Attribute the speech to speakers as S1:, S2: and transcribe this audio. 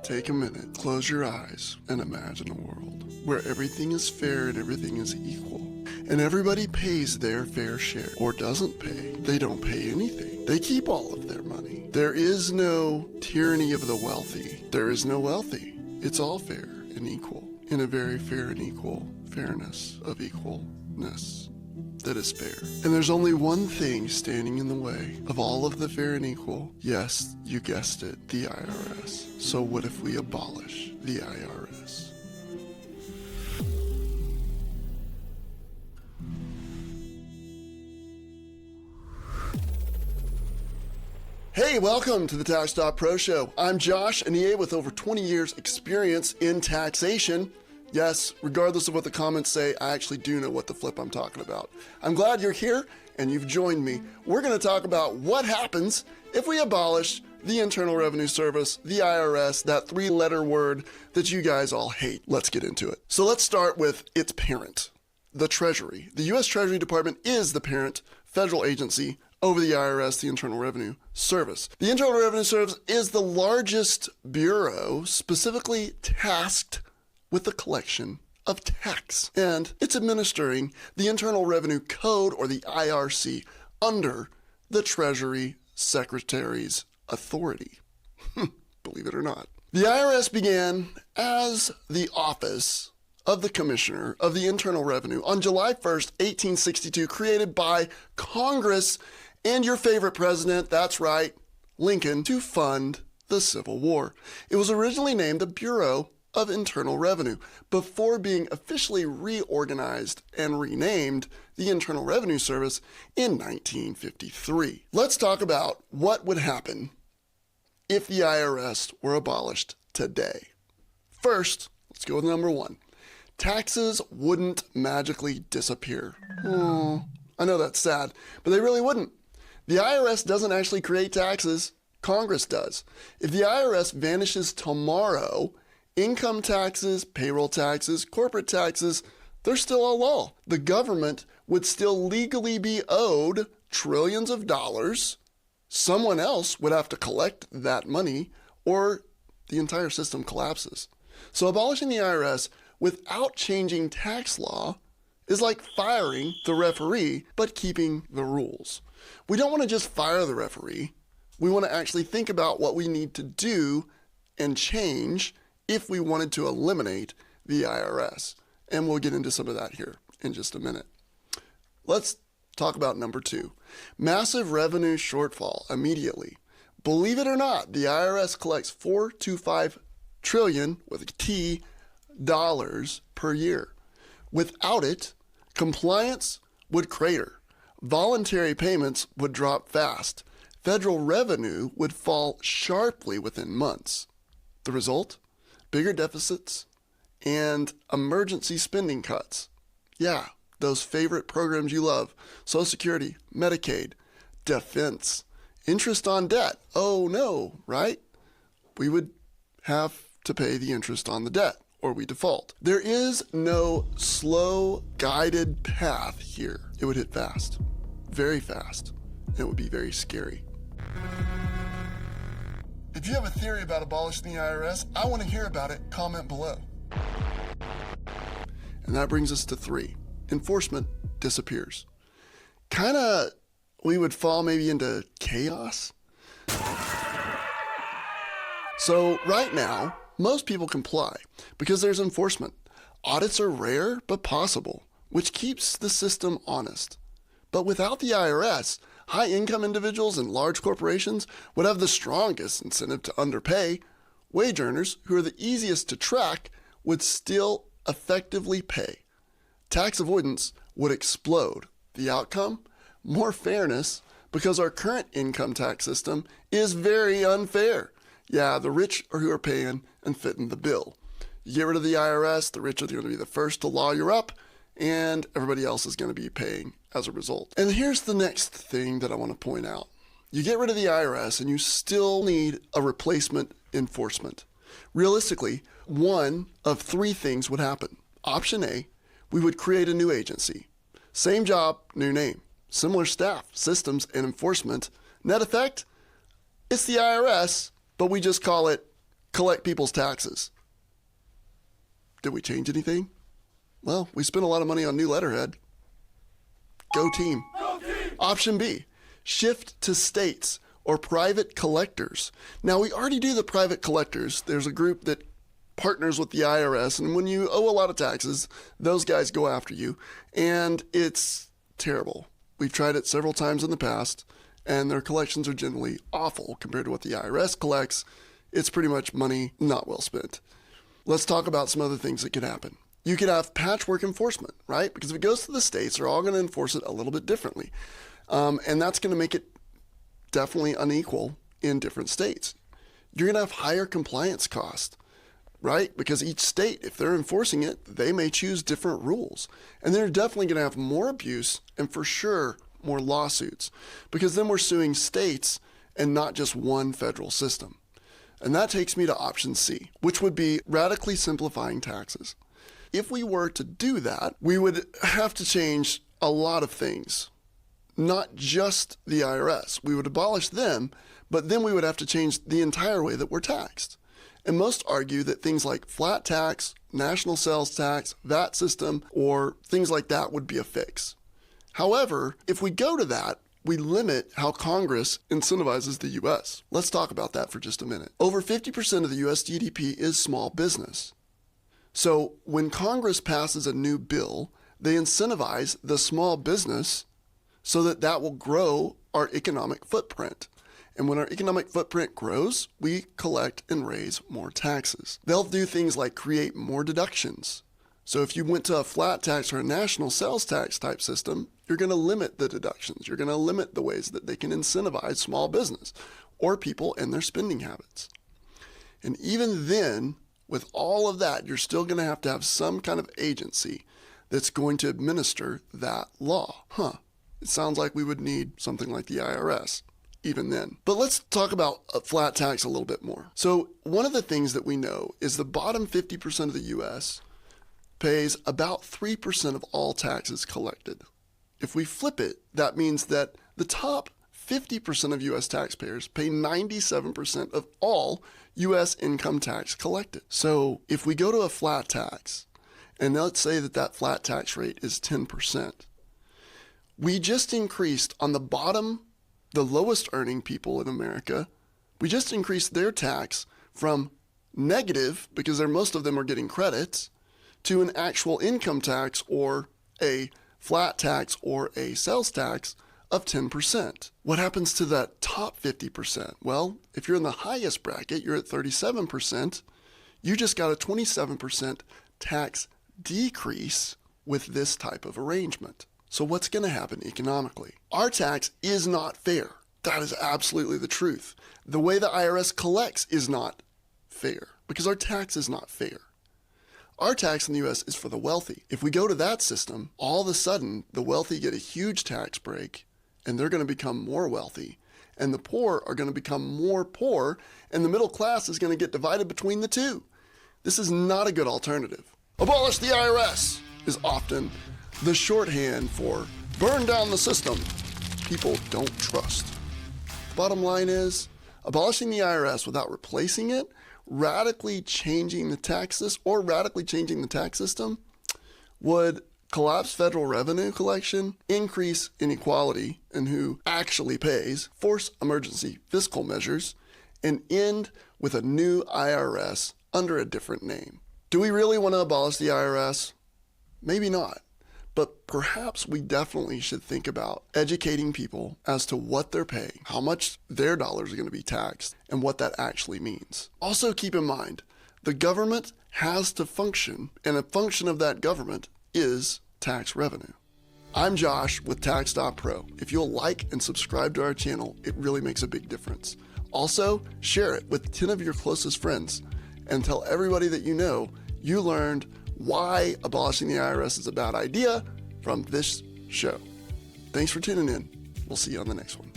S1: Take a minute, close your eyes, and imagine a world where everything is fair and everything is equal. And everybody pays their fair share, or doesn't pay. They don't pay anything. They keep all of their money. There is no tyranny of the wealthy. There is no wealthy. It's all fair and equal, in a very fair and equal fairness of equalness that is fair. And there's only one thing standing in the way of all of the fair and equal. Yes, you guessed it, the IRS. So what if we abolish the IRS? Hey, welcome to the Tax Talk Pro Show. I'm Josh, an EA with over 20 years experience in taxation. Yes, regardless of what the comments say, I actually do know what the flip I'm talking about. I'm glad you're here and you've joined me. We're going to talk about what happens if we abolish the Internal Revenue Service, the IRS, that three-letter word that you guys all hate. Let's get into it. So let's start with its parent, the Treasury. The U.S. Treasury Department is the parent federal agency over the IRS, the Internal Revenue Service. The Internal Revenue Service is the largest bureau specifically tasked with the collection of tax, and it's administering the Internal Revenue Code, or the IRC, under the Treasury Secretary's authority. Believe it or not. The IRS began as the office of the Commissioner of the Internal Revenue on July 1st, 1862, created by Congress and your favorite president, that's right, Lincoln, to fund the Civil War. It was originally named the Bureau of Internal Revenue before being officially reorganized and renamed the Internal Revenue Service in 1953. Let's talk about what would happen if the IRS were abolished today. First, let's go with number one. Taxes wouldn't magically disappear. I know that's sad, but they really wouldn't. The IRS doesn't actually create taxes, Congress does. If the IRS vanishes tomorrow, income taxes, payroll taxes, corporate taxes, they're still a law. The government would still legally be owed trillions of dollars. Someone else would have to collect that money, or the entire system collapses. So abolishing the IRS without changing tax law is like firing the referee, but keeping the rules. We don't want to just fire the referee. We want to actually think about what we need to do and change if we wanted to eliminate the IRS. And we'll get into some of that here in just a minute. Let's talk about number two. Massive revenue shortfall immediately. Believe it or not, the IRS collects 4 to 5 trillion, with a T, dollars per year. Without it, compliance would crater. Voluntary payments would drop fast. Federal revenue would fall sharply within months. The result? Bigger deficits and emergency spending cuts. Yeah, those favorite programs you love. Social Security, Medicaid, defense, interest on debt. Oh no, right? We would have to pay the interest on the debt, or we default. There is no slow, guided path here. It would hit fast, very fast, and it would be very scary. If you have a theory about abolishing the IRS, I want to hear about it. Comment below. And that brings us to 3. Enforcement disappears. We would fall maybe into chaos. So right now, most people comply because there's enforcement. Audits are rare but possible, which keeps the system honest. But without the IRS, high-income individuals and large corporations would have the strongest incentive to underpay. Wage earners, who are the easiest to track, would still effectively pay. Tax avoidance would explode. The outcome? More fairness, because our current income tax system is very unfair. Yeah, the rich are who are paying and fitting the bill. You get rid of the IRS, the rich are going to be the first to lawyer up, and everybody else is going to be paying as a result. And here's the next thing that I want to point out. You get rid of the IRS and you still need a replacement enforcement. Realistically, one of 3 things would happen. Option A, we would create a new agency. Same job, new name. Similar staff, systems, and enforcement. Net effect, it's the IRS, but we just call it collect people's taxes. Did we change anything? Well, we spent a lot of money on new letterhead. Go team.
S2: Go team!
S1: Option B, shift to states or private collectors. Now, we already do the private collectors. There's a group that partners with the IRS, and when you owe a lot of taxes, those guys go after you, and it's terrible. We've tried it several times in the past, and their collections are generally awful compared to what the IRS collects. It's pretty much money not well spent. Let's talk about some other things that could happen. You could have patchwork enforcement, right? Because if it goes to the states, they're all going to enforce it a little bit differently. And that's going to make it definitely unequal in different states. You're going to have higher compliance costs, right? Because each state, if they're enforcing it, they may choose different rules. And they're definitely going to have more abuse and for sure more lawsuits, because then we're suing states and not just one federal system. And that takes me to option C, which would be radically simplifying taxes. If we were to do that, we would have to change a lot of things, not just the IRS. We would abolish them, but then we would have to change the entire way that we're taxed. And most argue that things like flat tax, national sales tax, VAT system, or things like that would be a fix. However, if we go to that, we limit how Congress incentivizes the U.S. Let's talk about that for just a minute. Over 50% of the U.S. GDP is small business. So when Congress passes a new bill, they incentivize the small business so that that will grow our economic footprint. And when our economic footprint grows, we collect and raise more taxes. They'll do things like create more deductions. So if you went to a flat tax or a national sales tax type system, you're going to limit the deductions. You're going to limit the ways that they can incentivize small business or people and their spending habits. And even then, with all of that, you're still going to have some kind of agency that's going to administer that law. It sounds like we would need something like the IRS even then. But let's talk about a flat tax a little bit more. So one of the things that we know is the bottom 50% of the U.S. pays about 3% of all taxes collected. If we flip it, that means that the top 50% of U.S. taxpayers pay 97% of all U.S. income tax collected. So if we go to a flat tax, and let's say that that flat tax rate is 10%, we just increased on the bottom, the lowest earning people in America, we just increased their tax from negative, because most of them are getting credits, to an actual income tax or a flat tax or a sales tax of 10%. What happens to that top 50%? Well, if you're in the highest bracket, you're at 37%, you just got a 27% tax decrease with this type of arrangement. So what's going to happen economically? Our tax is not fair. That is absolutely the truth. The way the IRS collects is not fair because our tax is not fair. Our tax in the U.S. is for the wealthy. If we go to that system, all of a sudden, the wealthy get a huge tax break, and they're going to become more wealthy. And the poor are going to become more poor, and the middle class is going to get divided between the two. This is not a good alternative. Abolish the IRS is often the shorthand for burn down the system people don't trust. The bottom line is, abolishing the IRS without replacing it, radically changing the taxes or radically changing the tax system would collapse federal revenue collection, increase inequality in who actually pays, force emergency fiscal measures, and end with a new IRS under a different name. Do we really want to abolish the IRS? Maybe not. But perhaps we definitely should think about educating people as to what they're paying, how much their dollars are going to be taxed, and what that actually means. Also keep in mind, the government has to function, and a function of that government is tax revenue. I'm Josh with Tax.pro. If you'll like and subscribe to our channel, it really makes a big difference. Also, share it with 10 of your closest friends and tell everybody that you know you learned why abolishing the IRS is a bad idea from this show. Thanks for tuning in. We'll see you on the next one.